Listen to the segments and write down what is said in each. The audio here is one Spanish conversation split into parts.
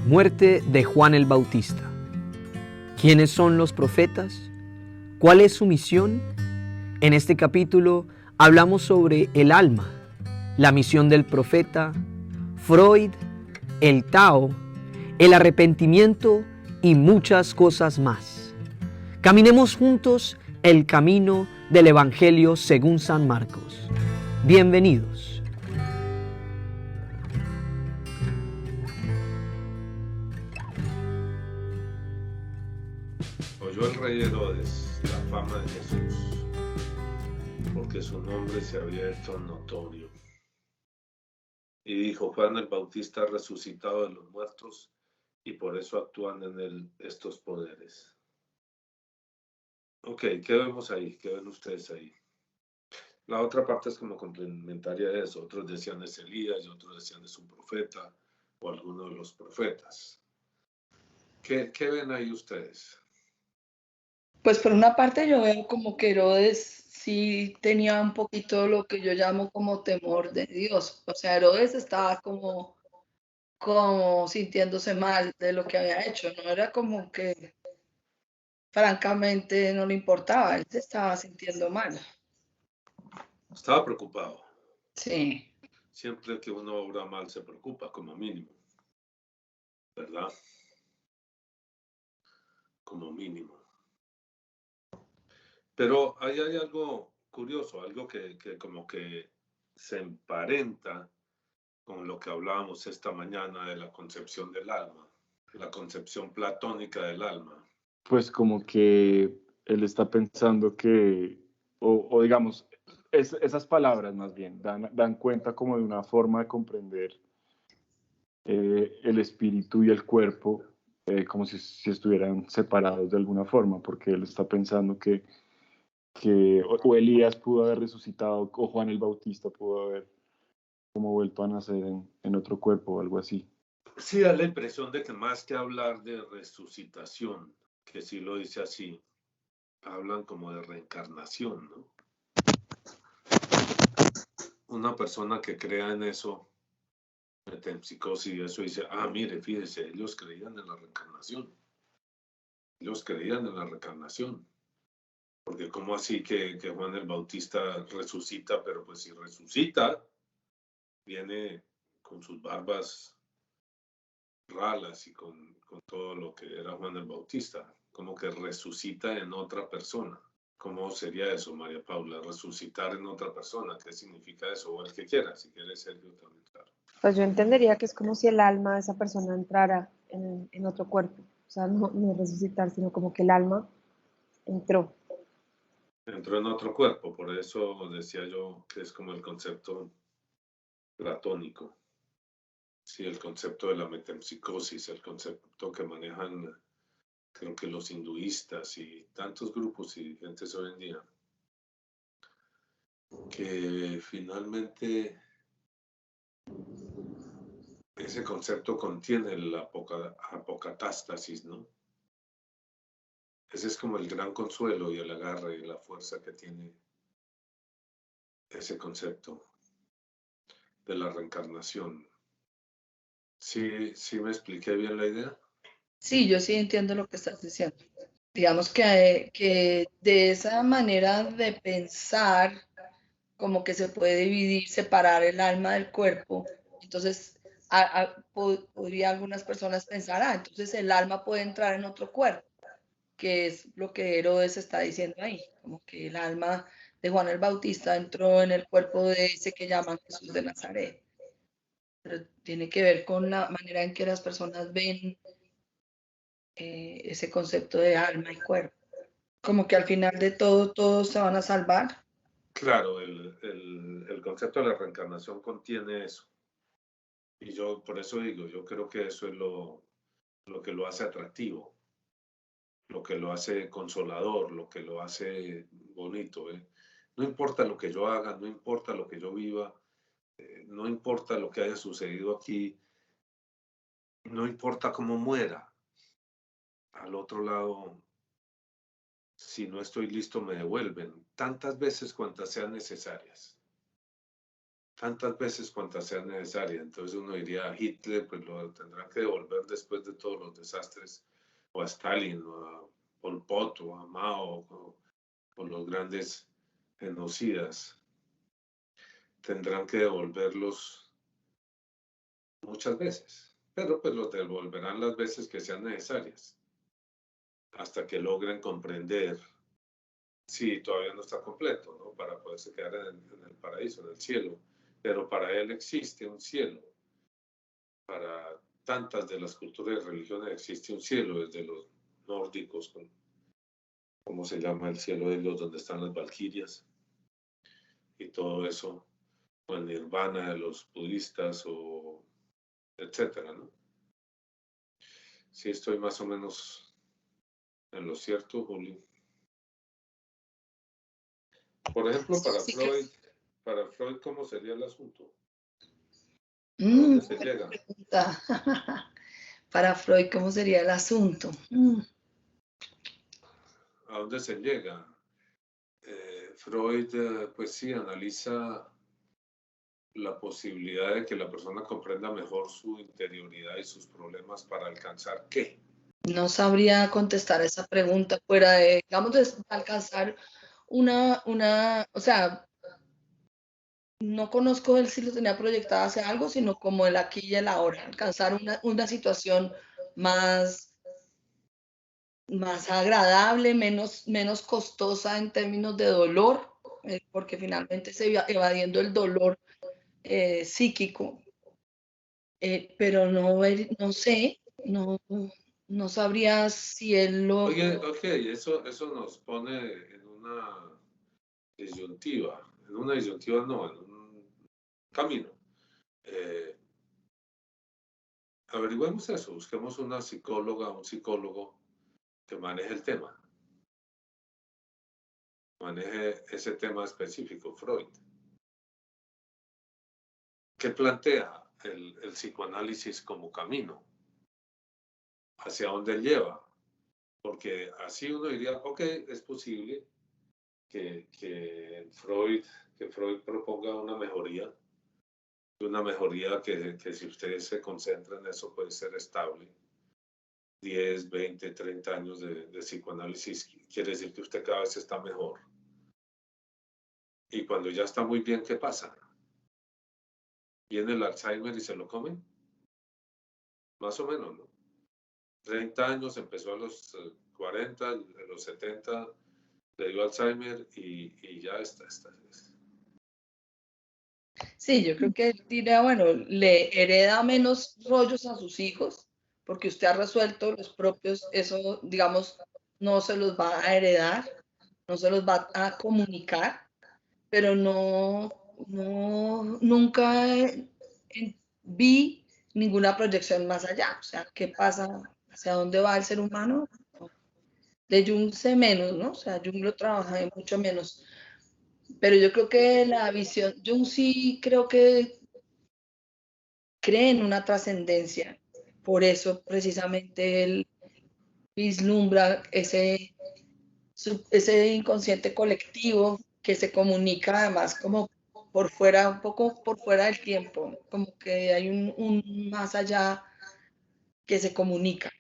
Muerte de Juan el Bautista. ¿Quiénes son los profetas? ¿Cuál es su misión? En este capítulo hablamos sobre el alma, la misión del profeta, Freud, el Tao, el arrepentimiento y muchas cosas más. Caminemos juntos el camino del Evangelio según San Marcos. Bienvenidos. Oyó el rey Herodes la fama de Jesús, porque su nombre se había hecho notorio. Y dijo: Juan el Bautista ha resucitado de los muertos, y por eso actúan en él estos poderes. Ok, ¿qué vemos ahí? ¿Qué ven ustedes ahí? La otra parte es como complementaria de eso. Otros decían es Elías y otros decían es un profeta o alguno de los profetas. ¿Qué ven ahí ustedes? Pues por una parte yo veo como que Herodes sí tenía un poquito lo que yo llamo como temor de Dios. O sea, Herodes estaba como sintiéndose mal de lo que había hecho. No era como que francamente no le importaba, él se estaba sintiendo mal. Estaba preocupado. Sí. Siempre que uno obra mal se preocupa, como mínimo, ¿verdad? Como mínimo. Pero ahí hay algo curioso, algo que como que se emparenta con lo que hablábamos esta mañana de la concepción del alma, la concepción platónica del alma. Pues como que él está pensando que, o digamos, esas palabras más bien dan cuenta como de una forma de comprender el espíritu y el cuerpo como si estuvieran separados de alguna forma, porque él está pensando que o Elías pudo haber resucitado o Juan el Bautista pudo haber como vuelto a nacer en otro cuerpo o algo así. Sí, da la impresión de que más que hablar de resucitación, que sí lo dice así, hablan como de reencarnación, ¿no? Una persona que crea en eso, metempsicosis y eso, dice: ah, mire, fíjese, ellos creían en la reencarnación. Ellos creían en la reencarnación. Porque ¿cómo así que Juan el Bautista resucita? Pero pues si resucita, viene con sus barbas ralas y con todo lo que era Juan el Bautista. Como que resucita en otra persona. ¿Cómo sería eso, María Paula? Resucitar en otra persona. ¿Qué significa eso? O el que quiera, si quiere Sergio también, claro. Pues yo entendería que es como si el alma de esa persona entrara en otro cuerpo. O sea, no resucitar, sino como que el alma entró. Entró en otro cuerpo, por eso decía yo que es como el concepto platónico. Sí, el concepto de la metempsicosis, el concepto que manejan, creo que los hinduistas y tantos grupos y gentes hoy en día, que finalmente ese concepto contiene la apocatástasis, ¿no? Ese es como el gran consuelo y el agarre y la fuerza que tiene ese concepto de la reencarnación. ¿Sí me expliqué bien la idea? Sí, yo sí entiendo lo que estás diciendo. Digamos que de esa manera de pensar, como que se puede dividir, separar el alma del cuerpo. Entonces, podría algunas personas pensar, entonces el alma puede entrar en otro cuerpo, que es lo que Herodes está diciendo ahí, como que el alma de Juan el Bautista entró en el cuerpo de ese que llaman Jesús de Nazaret. Pero tiene que ver con la manera en que las personas ven ese concepto de alma y cuerpo. Como que al final de todo, todos se van a salvar. Claro, el concepto de la reencarnación contiene eso. Y yo por eso digo, yo creo que eso es lo que lo hace atractivo, lo que lo hace consolador, lo que lo hace bonito. No importa lo que yo haga, no importa lo que yo viva, no importa lo que haya sucedido aquí, no importa cómo muera. Al otro lado, si no estoy listo, me devuelven tantas veces cuantas sean necesarias. tantas veces cuantas sean necesarias. Entonces uno diría a Hitler, pues lo tendrán que devolver después de todos los desastres, o a Stalin, o a Pol Pot, o a Mao, o los grandes genocidas. Tendrán que devolverlos muchas veces, pero pues los devolverán las veces que sean necesarias, hasta que logren comprender si todavía no está completo, ¿no? Para poderse quedar en el paraíso, en el cielo. Pero para él existe un cielo. Para tantas de las culturas y religiones existe un cielo, desde los nórdicos, ¿cómo se llama el cielo de ellos? Donde están las valquirias y todo eso, o el nirvana de los budistas, o etcétera, ¿no? Sí, estoy más o menos en lo cierto, Julio. Por ejemplo, para Freud, ¿cómo sería el asunto? ¿A dónde se llega? Para Freud, ¿cómo sería el asunto? ¿A dónde se llega? Freud, pues sí, analiza la posibilidad de que la persona comprenda mejor su interioridad y sus problemas para alcanzar ¿qué? No sabría contestar esa pregunta fuera de, digamos, de alcanzar o sea, no conozco él si lo tenía proyectado hacia algo, sino como el aquí y el ahora, alcanzar una situación más agradable, menos costosa en términos de dolor, porque finalmente se iba evadiendo el dolor psíquico, pero no sé, no sabría si él lo... Oye, ok, eso nos pone en una disyuntiva no, en un camino. Averigüemos eso, busquemos una psicóloga, un psicólogo que maneje el tema, maneje ese tema específico, Freud. ¿Qué plantea el psicoanálisis como camino? ¿Hacia dónde lleva? Porque así uno diría, ok, es posible que Freud proponga una mejoría que si ustedes se concentran en eso puede ser estable. 10, 20, 30 años de psicoanálisis quiere decir que usted cada vez está mejor. Y cuando ya está muy bien, ¿qué pasa? ¿Viene el Alzheimer y se lo comen? Más o menos, ¿no? 30 años, empezó a los 40, a los 70, le dio Alzheimer y ya está. Sí, yo creo que él diría, bueno, le hereda menos rollos a sus hijos, porque usted ha resuelto los propios, eso, digamos, no se los va a heredar, no se los va a comunicar, pero nunca vi ninguna proyección más allá. O sea, ¿qué pasa? ¿Hacia dónde va el ser humano? De Jung sé menos, ¿no? O sea, Jung lo trabaja mucho menos. Pero yo creo que la visión, Jung sí creo que cree en una trascendencia. Por eso precisamente él vislumbra ese inconsciente colectivo que se comunica además como por fuera, un poco por fuera del tiempo, como que hay un más allá que se comunica.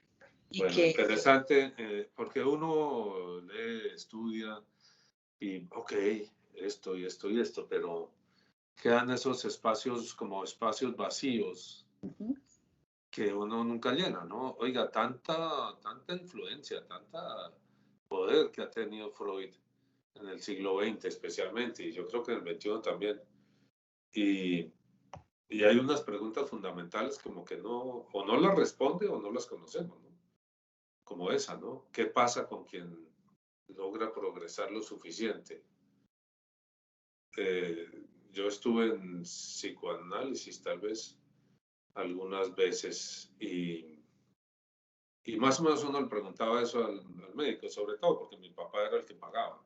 Y bueno, que interesante, porque uno lee, estudia y, ok, esto y esto y esto, pero quedan esos espacios como espacios vacíos que uno nunca llena, ¿no? Oiga, tanta influencia, tanta poder que ha tenido Freud en el siglo XX especialmente, y yo creo que en el XXI también. Y hay unas preguntas fundamentales como que o no las responde o no las conocemos, ¿no? Como esa, ¿no? ¿Qué pasa con quien logra progresar lo suficiente? Yo estuve en psicoanálisis tal vez algunas veces y más o menos uno le preguntaba eso al médico, sobre todo porque mi papá era el que pagaba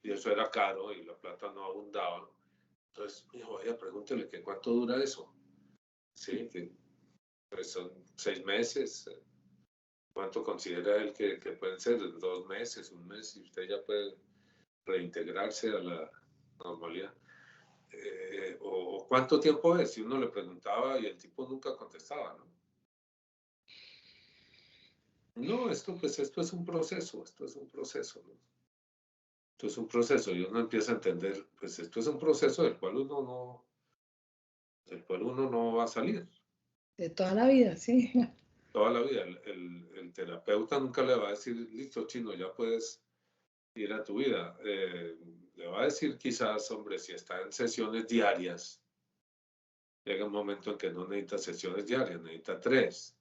y eso era caro y la plata no abundaba. Entonces me dijo, vaya, pregúntele que cuánto dura eso. Sí, que pues son 6 meses. ¿Cuánto considera él que pueden ser? 2 meses, un mes, y usted ya puede reintegrarse a la normalidad. o cuánto tiempo es, si uno le preguntaba y el tipo nunca contestaba, ¿no? No, esto es un proceso, ¿no? Esto es un proceso y uno empieza a entender, pues esto es un proceso del cual uno no va a salir. De toda la vida, sí. Toda la vida, el terapeuta nunca le va a decir, listo, chino, ya puedes ir a tu vida. Le va a decir quizás, hombre, si está en sesiones diarias, llega un momento en que no necesita sesiones diarias, necesita 3.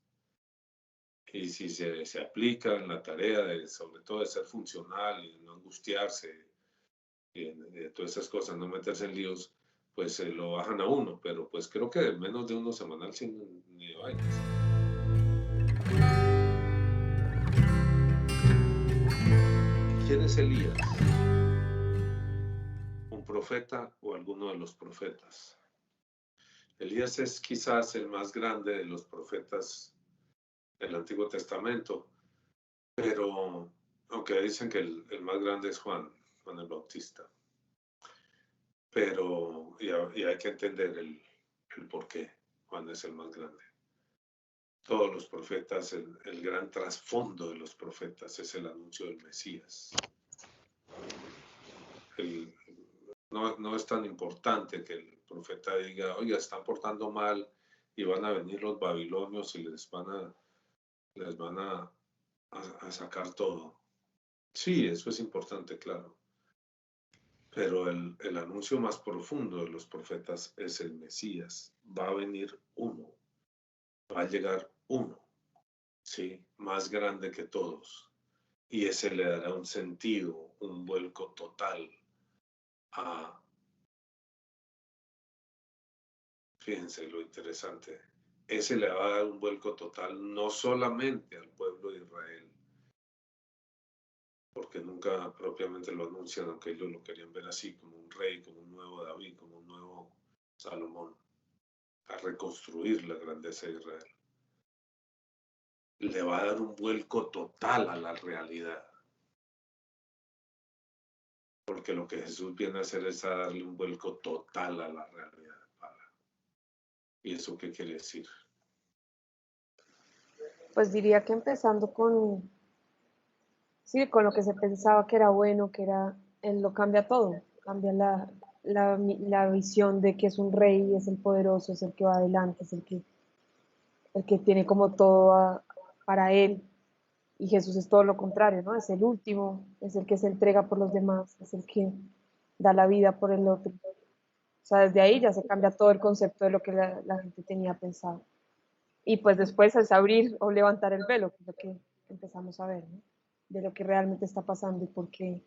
Y si se aplica en la tarea, sobre todo de ser funcional y no angustiarse, y de todas esas cosas, no meterse en líos, pues se lo bajan a uno, pero pues creo que menos de uno semanal sin ni de vainas. ¿Quién es Elías? ¿Un profeta o alguno de los profetas? Elías es quizás el más grande de los profetas del Antiguo Testamento, pero aunque dicen que el más grande es Juan el Bautista. Pero y hay que entender el por qué Juan es el más grande. Todos los profetas, el gran trasfondo de los profetas es el anuncio del Mesías. No es tan importante que el profeta diga, oiga, están portando mal y van a venir los babilonios y les van a sacar todo. Sí, eso es importante, claro. Pero el anuncio más profundo de los profetas es el Mesías. Va a venir uno, va a llegar uno, ¿sí? Más grande que todos. Y ese le dará un sentido, un vuelco total a... Fíjense lo interesante. Ese le va a dar un vuelco total no solamente al pueblo de Israel, porque nunca propiamente lo anuncian, aunque ellos lo querían ver así, como un rey, como un nuevo David, como un nuevo Salomón, a reconstruir la grandeza de Israel. Le va a dar un vuelco total a la realidad. Porque lo que Jesús viene a hacer es a darle un vuelco total a la realidad. ¿Y eso qué quiere decir? Pues diría que empezando sí, con lo que se pensaba que era bueno, que era, él lo cambia todo, cambia la visión de que es un rey, es el poderoso, es el que va adelante, es el que tiene como todo para él. Y Jesús es todo lo contrario, ¿no? Es el último, es el que se entrega por los demás, es el que da la vida por el otro. O sea, desde ahí ya se cambia todo el concepto de lo que la gente tenía pensado. Y pues después es abrir o levantar el velo, que es lo que empezamos a ver, ¿no? De lo que realmente está pasando y por qué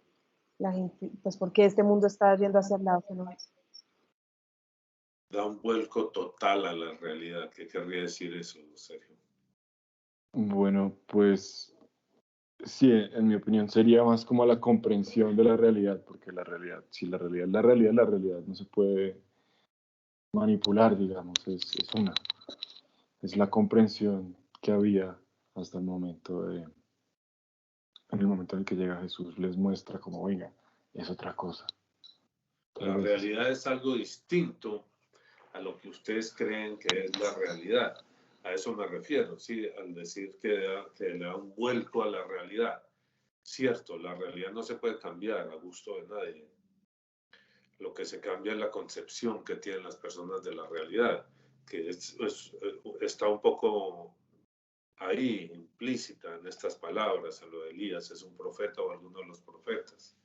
la gente, pues por qué este mundo está yendo hacia el lado que no es. Da un vuelco total a la realidad. ¿Qué querría decir eso, Sergio? Bueno, pues sí, en mi opinión sería más como la comprensión de la realidad, porque la realidad, si la realidad es la realidad no se puede manipular, digamos, es una. Es la comprensión que había hasta el momento en el momento en el que llega Jesús, les muestra como, venga, es otra cosa. La realidad es algo distinto a lo que ustedes creen que es la realidad. A eso me refiero, ¿sí? Al decir que le da un vuelco a la realidad. Cierto, la realidad no se puede cambiar a gusto de nadie. Lo que se cambia es la concepción que tienen las personas de la realidad, que está un poco ahí implícita en estas palabras, en lo de Elías, es un profeta o alguno de los profetas.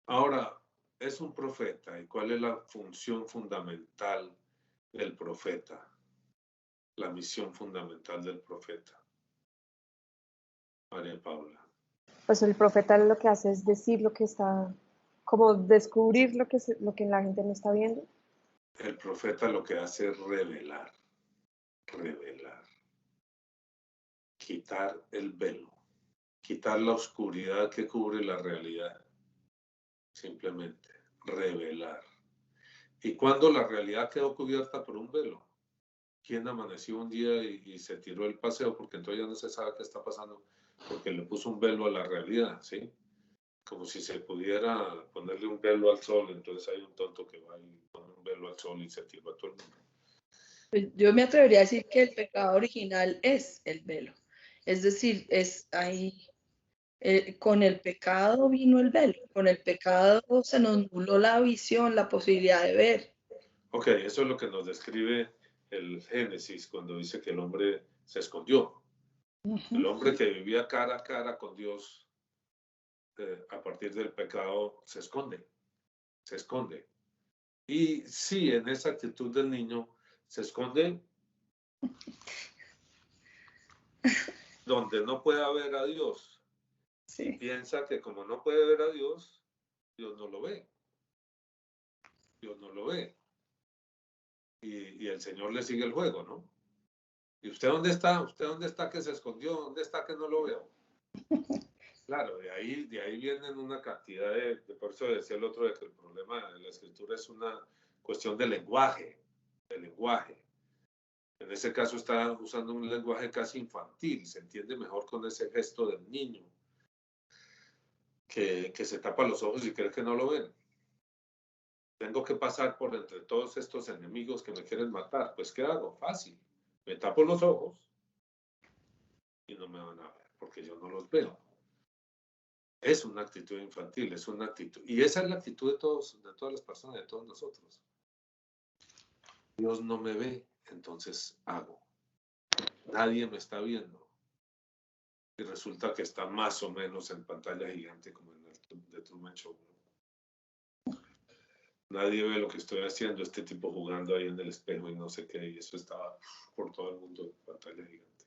Ahora, es un profeta, ¿y cuál es la función fundamental del profeta? La misión fundamental del profeta. María Paula. Pues el profeta lo que hace es decir lo que está, como descubrir lo que la gente no está viendo. El profeta lo que hace es revelar, quitar el velo, quitar la oscuridad que cubre la realidad, simplemente revelar. ¿Y cuando la realidad quedó cubierta por un velo? ¿Quién amaneció un día y se tiró el paseo? Porque entonces ya no se sabe qué está pasando, porque le puso un velo a la realidad, ¿sí? como si se pudiera ponerle un velo al sol, entonces hay un tonto que va y pone un velo al sol y se tira a todo el mundo. Pues yo me atrevería a decir que el pecado original es el velo. Es decir, es ahí, con el pecado vino el velo, con el pecado se nos nubló la visión, la posibilidad de ver. Ok, eso es lo que nos describe el Génesis cuando dice que el hombre se escondió. El hombre que vivía cara a cara con Dios a partir del pecado se esconde, se esconde. Y sí, en esa actitud del niño se esconde donde no puede ver a Dios y Sí. piensa que como no puede ver a Dios, Dios no lo ve. Dios no lo ve. Y el Señor le sigue el juego, ¿no? ¿Y usted dónde está? ¿Usted dónde está que se escondió? ¿Dónde está que no lo veo? Claro, de ahí vienen una cantidad por eso decía el otro, de que el problema de la escritura es una cuestión de lenguaje, En ese caso está usando un lenguaje casi infantil, se entiende mejor con ese gesto del niño, que se tapa los ojos y cree que no lo ven. Tengo que pasar por entre todos estos enemigos que me quieren matar, pues ¿qué hago? Fácil, me tapo los ojos y no me van a ver, porque yo no los veo. Es una actitud infantil, es una actitud. Y esa es la actitud de todas las personas, de todos nosotros. Dios no me ve, entonces hago. Nadie me está viendo. Y resulta que está más o menos en pantalla gigante como en el de Truman Show. Nadie ve lo que estoy haciendo, este tipo jugando ahí en el espejo y no sé qué, y eso estaba por todo el mundo en pantalla gigante.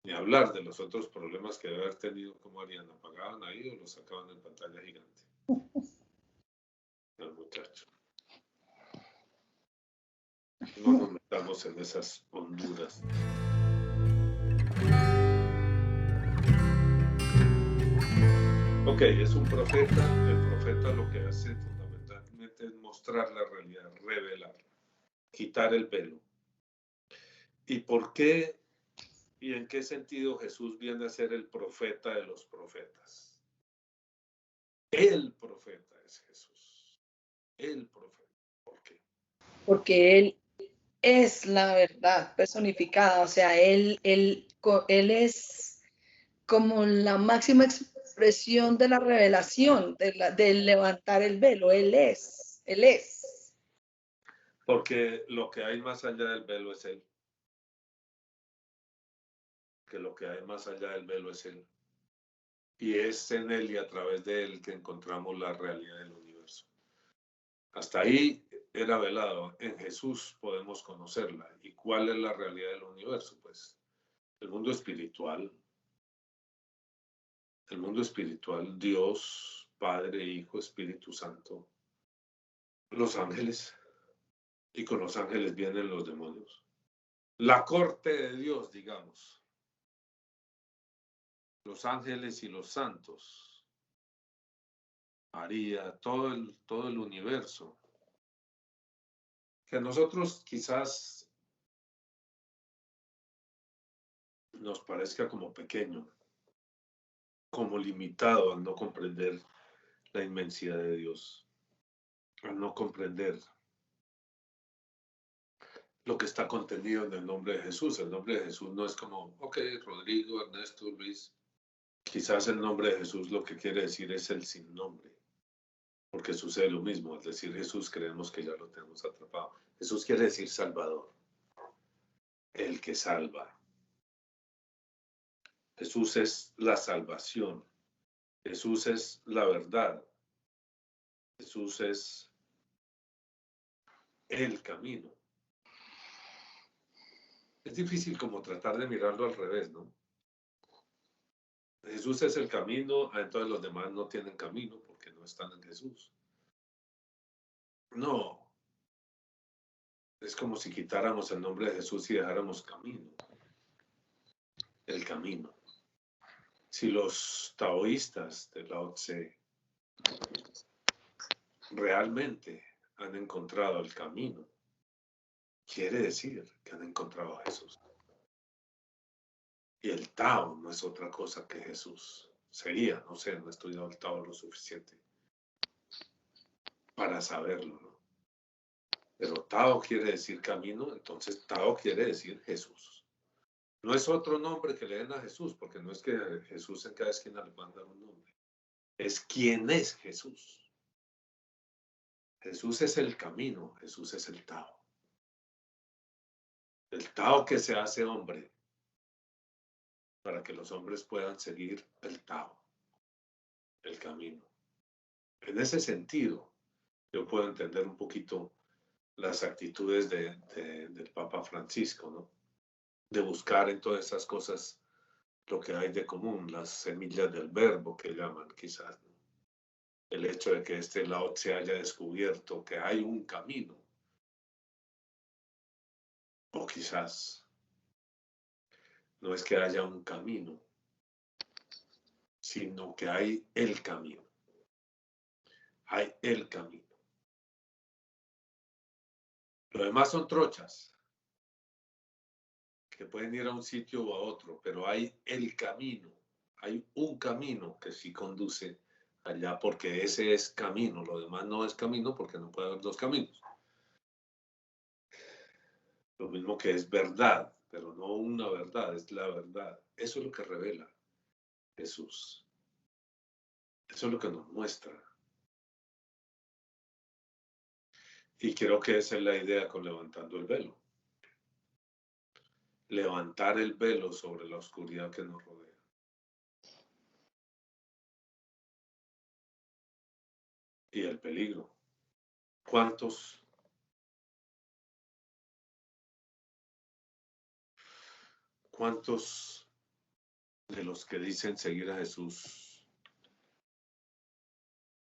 Ni hablar de los otros problemas que debe haber tenido, como harían, apagaban ahí o lo sacaban en pantalla gigante. El muchacho. No nos metamos en esas honduras. Ok, es un profeta. El profeta lo que hace fundamentalmente es mostrar la realidad, revelar, quitar el velo. ¿Y por qué y en qué sentido Jesús viene a ser el profeta de los profetas? El profeta es Jesús. El profeta. ¿Por qué? Porque Él es la verdad personificada, o sea, Él es como la máxima expresión de la revelación, del levantar el velo. Él es. Porque lo que hay más allá del velo es Él. Que lo que hay más allá del velo es Él. Y es en Él y a través de Él que encontramos la realidad del universo. Hasta ahí era velado. En Jesús podemos conocerla. ¿Y cuál es la realidad del universo? Pues el mundo espiritual. El mundo espiritual, Dios, Padre, Hijo, Espíritu Santo. Los ángeles. Y con los ángeles vienen los demonios. La corte de Dios, digamos. Los ángeles y los santos. María, todo el universo. Que a nosotros quizás nos parezca como pequeño, como limitado al no comprender la inmensidad de Dios, al no comprender lo que está contenido en el nombre de Jesús. El nombre de Jesús no es como, ok, Rodrigo, Ernesto, Luis. Quizás el nombre de Jesús lo que quiere decir es el sin nombre, porque sucede lo mismo. Al decir Jesús creemos que ya lo tenemos atrapado. Jesús quiere decir Salvador, el que salva. Jesús es la salvación. Jesús es la verdad. Jesús es el camino. Es difícil como tratar de mirarlo al revés, ¿no? Jesús es el camino, entonces los demás no tienen camino porque no están en Jesús. No. Es como si quitáramos el nombre de Jesús y dejáramos camino. El camino. Si los taoístas de Lao Tse realmente han encontrado el camino, quiere decir que han encontrado a Jesús. Y el Tao no es otra cosa que Jesús. Sería, no sé, no he estudiado el Tao lo suficiente para saberlo, ¿no? Pero Tao quiere decir camino, entonces Tao quiere decir Jesús. No es otro nombre que le den a Jesús, porque no es que Jesús en cada esquina le manda un nombre. Es quién es Jesús. Jesús es el camino, Jesús es el Tao. El Tao que se hace hombre para que los hombres puedan seguir el Tao, el camino. En ese sentido, yo puedo entender un poquito las actitudes del Papa Francisco, ¿no? De buscar en todas esas cosas lo que hay de común, las semillas del verbo que llaman quizás, ¿no? El hecho de que este Lao Tse haya descubierto que hay un camino, o quizás no es que haya un camino, sino que hay el camino. Hay el camino. Lo demás son trochas que pueden ir a un sitio o a otro, pero hay el camino. Hay un camino que sí conduce allá, porque ese es camino. Lo demás no es camino porque no puede haber dos caminos. Lo mismo que es verdad, pero no una verdad, es la verdad. Eso es lo que revela Jesús. Eso es lo que nos muestra. Y creo que esa es la idea con levantando el velo. Levantar el velo sobre la oscuridad que nos rodea. Y el peligro. ¿Cuántos de los que dicen seguir a Jesús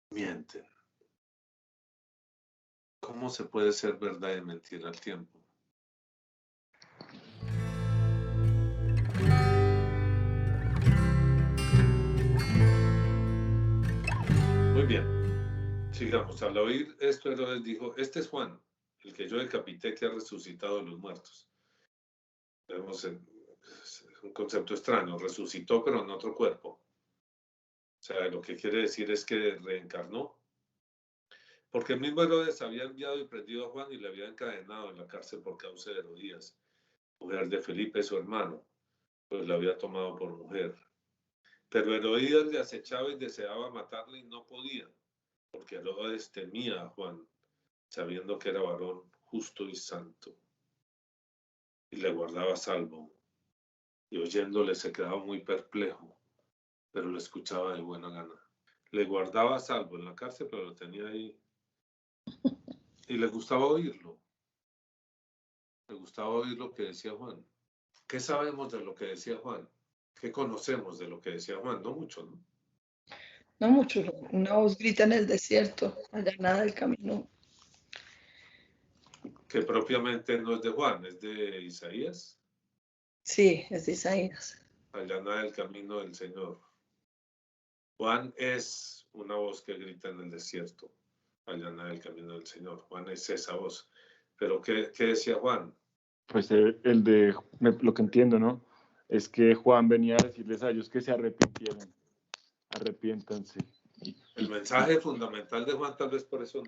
mienten? ¿Cómo se puede ser verdad y mentira al tiempo? Muy bien, sigamos. Al oír esto, Herodes dijo, este es Juan, el que yo decapité, que ha resucitado de los muertos. Vemos un concepto extraño, resucitó pero en otro cuerpo. O sea, lo que quiere decir es que reencarnó. Porque el mismo Herodes había enviado y prendido a Juan y le había encadenado en la cárcel por causa de Herodías, mujer de Felipe, su hermano, pues la había tomado por mujer. Pero Herodías le acechaba y deseaba matarle y no podía, porque Herodes temía a Juan, sabiendo que era varón justo y santo, y le guardaba salvo. Y oyéndole se quedaba muy perplejo, pero lo escuchaba de buena gana. Le guardaba salvo en la cárcel, pero lo tenía ahí. Y le gustaba oírlo. Le gustaba oír lo que decía Juan. ¿Qué sabemos de lo que decía Juan? ¿Qué conocemos de lo que decía Juan? No mucho, ¿no? No mucho, una voz grita en el desierto, allá nada del camino. Que propiamente no es de Juan, es de Isaías. Sí, es de Isaías. Allanar el camino del Señor. Juan es una voz que grita en el desierto, allanar el camino del Señor. Juan es esa voz. Pero ¿qué decía Juan? Pues lo que entiendo, ¿no? Es que Juan venía a decirles a ellos que se arrepintieran, arrepiéntanse. El mensaje fundamental de Juan, tal vez por eso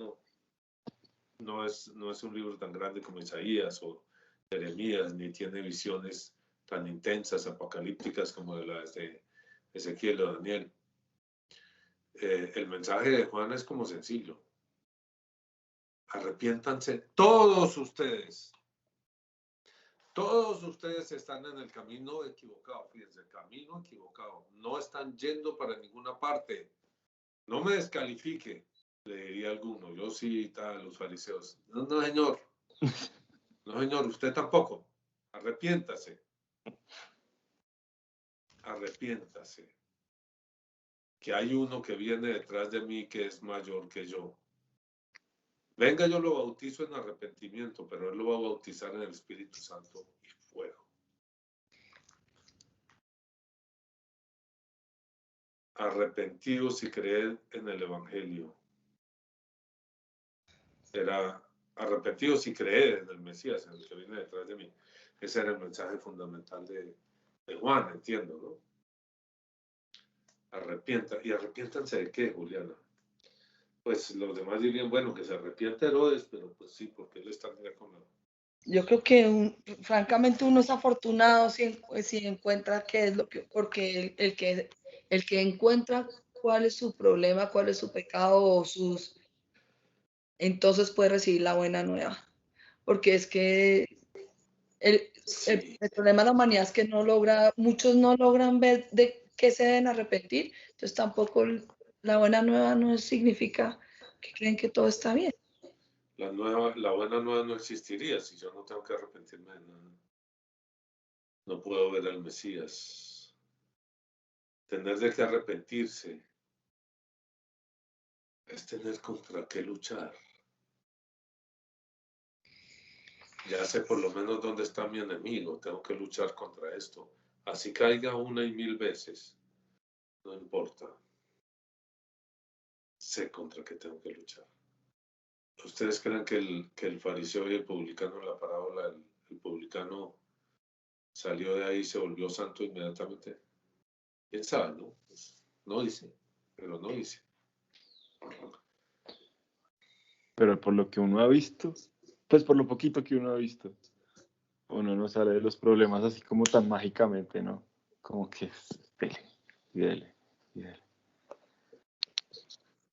no es un libro tan grande como Isaías o Jeremías, ni tiene visiones tan intensas, apocalípticas como de las de Ezequiel o Daniel. El mensaje de Juan es como sencillo. Arrepiéntanse todos ustedes. Todos ustedes están en el camino equivocado. Fíjense, el camino equivocado. No están yendo para ninguna parte. No me descalifique, le diría alguno. Yo sí, tal, los fariseos. No, no, señor. No, señor, usted tampoco. Arrepiéntase. Arrepiéntase. Que hay uno que viene detrás de mí que es mayor que yo. Venga, yo lo bautizo en arrepentimiento, pero él lo va a bautizar en el Espíritu Santo y fuego. Arrepentidos y creed en el Evangelio. Era arrepentidos y creed en el Mesías, en el que viene detrás de mí. Ese era el mensaje fundamental de Juan, entiendo, ¿no? ¿Y arrepiéntanse de qué, Juliana? Pues los demás dirían, bueno, que se arrepienta Herodes, pero pues sí, porque él está con la... Yo creo que francamente uno es afortunado si encuentra qué es lo que, porque el que encuentra cuál es su problema, cuál es su pecado o entonces puede recibir la buena nueva. Porque es que Sí, el problema de la humanidad es que muchos no logran ver de qué se deben arrepentir, entonces tampoco la buena nueva no significa que creen que todo está bien. la buena nueva no existiría si yo no tengo que arrepentirme de nada. No puedo ver al Mesías. Tener de qué arrepentirse es tener contra qué luchar. Ya sé por lo menos dónde está mi enemigo, tengo que luchar contra esto. Así caiga 1 y 1000 veces, no importa. Sé contra qué tengo que luchar. ¿Ustedes creen que el fariseo y el publicano en la parábola, el publicano salió de ahí y se volvió santo inmediatamente? ¿Quién sabe, no? Pues, no dice, pero no dice. Pero por lo que uno ha visto, pues por lo poquito que uno ha visto, uno no sale de los problemas así como tan mágicamente, ¿no? Como que dele, y dele, y dele.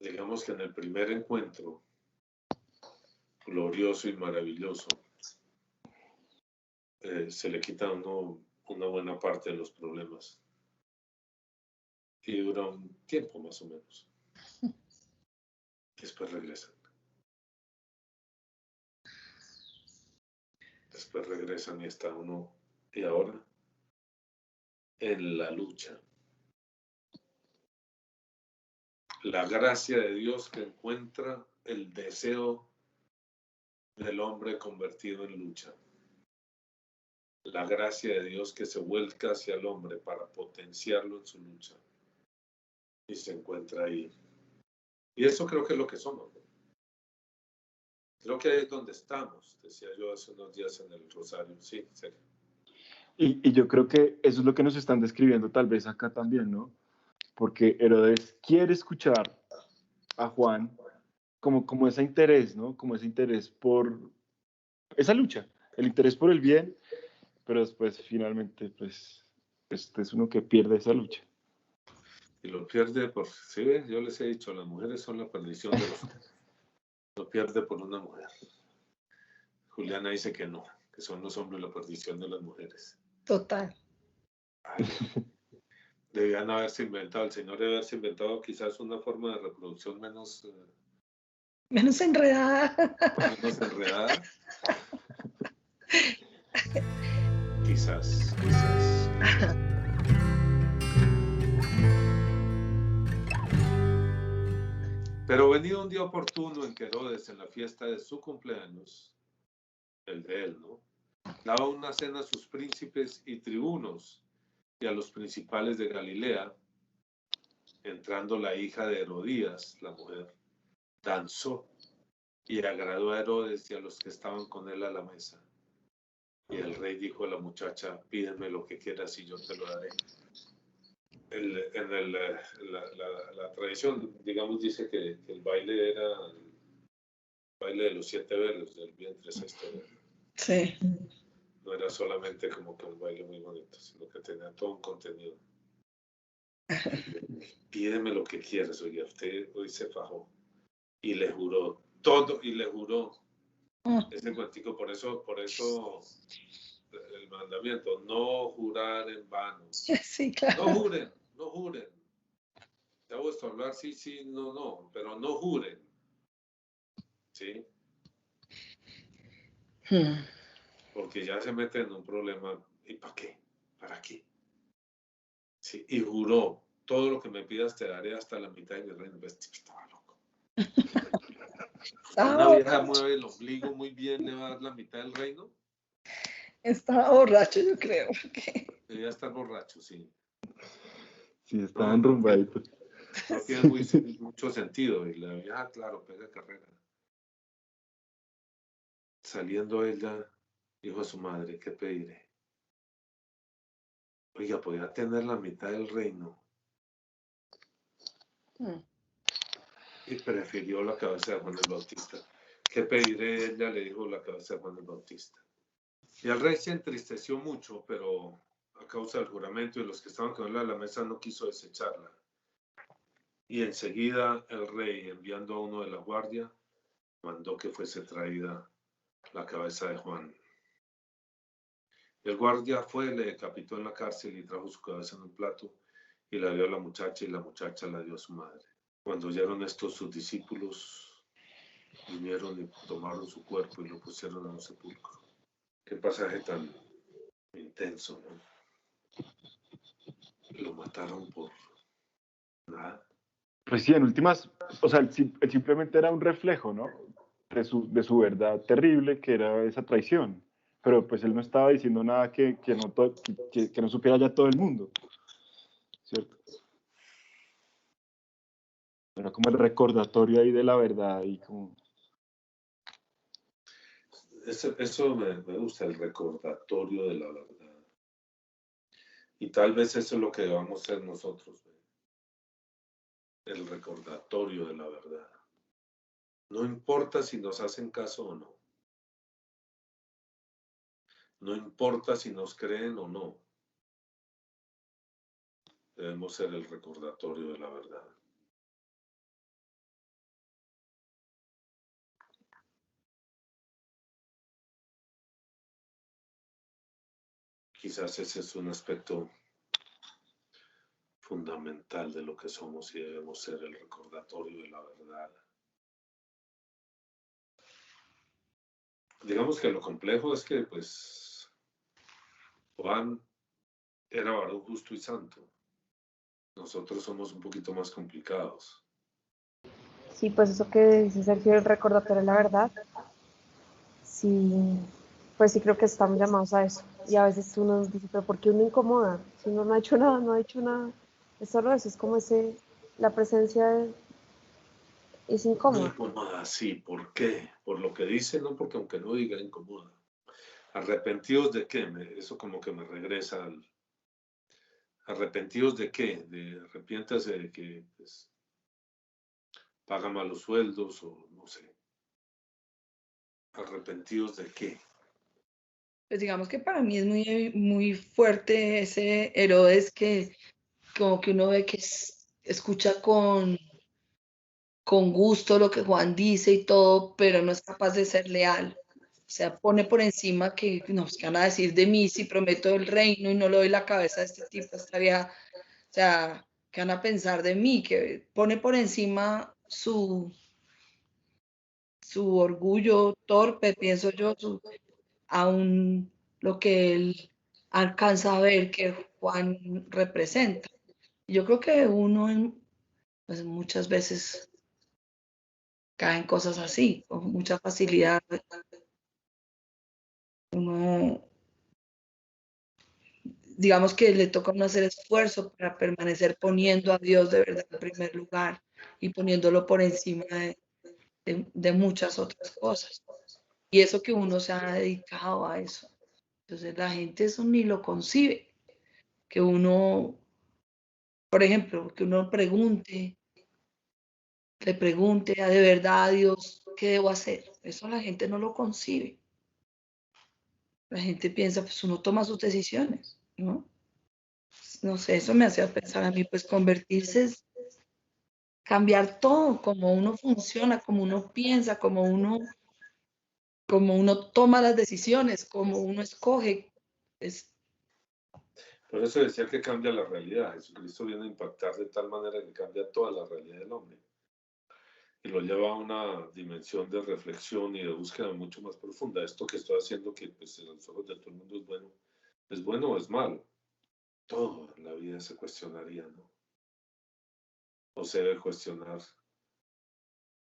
Digamos que en el primer encuentro, glorioso y maravilloso, se le quita a uno una buena parte de los problemas. Y dura un tiempo más o menos. Después regresan. Después regresan y está uno, y ahora, en la lucha. La gracia de Dios que encuentra el deseo del hombre convertido en lucha. La gracia de Dios que se vuelca hacia el hombre para potenciarlo en su lucha. Y se encuentra ahí. Y eso creo que es lo que somos, ¿no? Creo que ahí es donde estamos, decía yo hace unos días en el Rosario. Sí, en serio. Y yo creo que eso es lo que nos están describiendo tal vez acá también, ¿no? Porque Herodes quiere escuchar a Juan como ese interés, ¿no? Como ese interés por esa lucha, el interés por el bien, pero después finalmente, pues, este es uno que pierde esa lucha. Y lo pierde por, ¿sí ven? Yo les he dicho, las mujeres son la perdición de los hombres. Lo pierde por una mujer. Juliana dice que no, que son los hombres la perdición de las mujeres. Total. Ay, debían haberse inventado, el Señor debe haberse inventado quizás una forma de reproducción menos, Menos enredada. menos enredada. Quizás, quizás. Pero venido un día oportuno en que Herodes, en la fiesta de su cumpleaños, el de él, ¿no? Daba una cena a sus príncipes y tribunos y a los principales de Galilea, entrando la hija de Herodías, la mujer, danzó y agradó a Herodes y a los que estaban con él a la mesa. Y el rey dijo a la muchacha, pídeme lo que quieras y yo te lo daré. La tradición, digamos, dice que el baile era el baile de los 7 velos, del vientre sexto velo. Sí. No era solamente como que un baile muy bonito, sino que tenía todo un contenido. Pídeme lo que quieras, oye, usted hoy se fajó. Y le juró todo, y le juró ese cuentico, por eso el mandamiento, no jurar en vano. Sí, claro. No juren, no juren. Te hago esto hablar, sí, sí, no, no, pero no juren. ¿Sí? Porque ya se mete en un problema. ¿Y para qué? ¿Para qué? Sí, y juró, todo lo que me pidas te daré hasta la mitad de mi reino. Estaba loco. Una vieja mueve el ombligo muy bien, le va a dar la mitad del reino. Estaba borracho, yo creo. Debía estar borracho, sí. Sí, estaba enrumbadito. No tiene mucho sentido. Y la vieja, claro, pega carrera. Saliendo ella, dijo a su madre, ¿qué pediré? Oiga, podía tener la mitad del reino Mm. y prefirió la cabeza de Juan el Bautista. ¿Qué pediré? Ella le dijo la cabeza de Juan el Bautista. Y el rey se entristeció mucho, pero a causa del juramento y los que estaban con él a la mesa no quiso desecharla. Y enseguida el rey, enviando a uno de la guardia, mandó que fuese traída la cabeza de Juan. El guardia fue, le decapitó en la cárcel y trajo su cabeza en un plato y la dio a la muchacha y la muchacha la dio a su madre. Cuando oyeron esto sus discípulos, vinieron y tomaron su cuerpo y lo pusieron en un sepulcro. Qué pasaje tan intenso, ¿no? Lo mataron por nada. Pues sí, en últimas, o sea, él simplemente era un reflejo, ¿no? De su verdad terrible, que era esa traición. Pero pues él no estaba diciendo nada que no supiera ya todo el mundo, ¿cierto? Era como el recordatorio ahí de la verdad y como... Eso me gusta, el recordatorio de la verdad. Y tal vez eso es lo que vamos a ser nosotros, ¿ve? El recordatorio de la verdad. No importa si nos hacen caso o no. No importa si nos creen o no. Debemos ser el recordatorio de la verdad. Quizás ese es un aspecto fundamental de lo que somos y debemos ser el recordatorio de la verdad. Digamos que lo complejo es que, pues, Juan era varón justo y santo. Nosotros somos un poquito más complicados. Sí, pues eso que dice Sergio, el recordatorio de la verdad, sí, pues sí creo que estamos llamados a eso. Y a veces uno dice, pero ¿por qué uno incomoda? Si uno no ha hecho nada, no ha hecho nada. Es solo eso, es como la presencia es No incómoda. incomoda, sí. ¿Por qué? Por lo que dice, no porque aunque no diga incomoda. ¿Arrepentidos de qué? Eso como que me regresa al... ¿Arrepentidos de qué? De arrepiéntase de que pues, paga malos sueldos o no sé. ¿Arrepentidos de qué? Pues digamos que para mí es muy, muy fuerte ese Herodes que como que uno ve que escucha con gusto lo que Juan dice y todo, pero no es capaz de ser leal. O sea, pone por encima que, no, pues, ¿qué van a decir de mí si prometo el reino y no le doy la cabeza a este tipo, esta vieja? O sea, ¿qué van a pensar de mí? Que pone por encima su orgullo torpe, pienso yo, aún lo que él alcanza a ver que Juan representa. Yo creo que uno pues, muchas veces cae en cosas así, con mucha facilidad. Uno, digamos que le toca a uno hacer esfuerzo para permanecer poniendo a Dios de verdad en primer lugar y poniéndolo por encima de muchas otras cosas. Y eso que uno se ha dedicado a eso. Entonces la gente eso ni lo concibe. Que uno, por ejemplo, que uno le pregunte a de verdad a Dios qué debo hacer. Eso la gente no lo concibe. La gente piensa, pues uno toma sus decisiones, ¿no? No sé, eso me hacía pensar a mí, pues convertirse es cambiar todo, como uno funciona, como uno piensa, como uno toma las decisiones, como uno escoge. Es, Por eso decía que cambia la realidad. Jesucristo viene a impactar de tal manera que cambia toda la realidad del hombre. Y lo lleva a una dimensión de reflexión y de búsqueda mucho más profunda. Esto que estoy haciendo, que pues, en los ojos de todo el mundo es bueno o es malo. Todo en la vida se cuestionaría, ¿no? O se debe cuestionar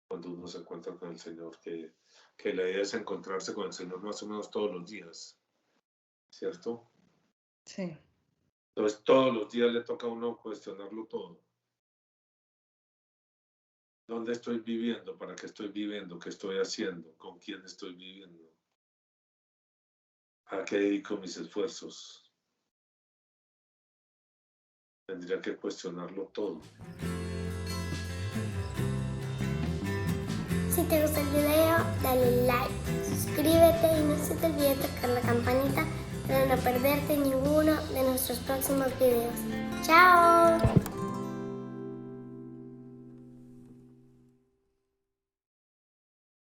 cuando uno se encuentra con el Señor, que la idea es encontrarse con el Señor más o menos todos los días, ¿cierto? sí. Entonces todos los días le toca a uno cuestionarlo todo. ¿Dónde estoy viviendo? ¿Para qué estoy viviendo? ¿Qué estoy haciendo? ¿Con quién estoy viviendo? ¿A qué dedico mis esfuerzos? Tendría que cuestionarlo todo. te gustó el video, dale like, suscríbete y no se te olvide tocar la campanita para no perderte ninguno de nuestros próximos videos. ¡Chao!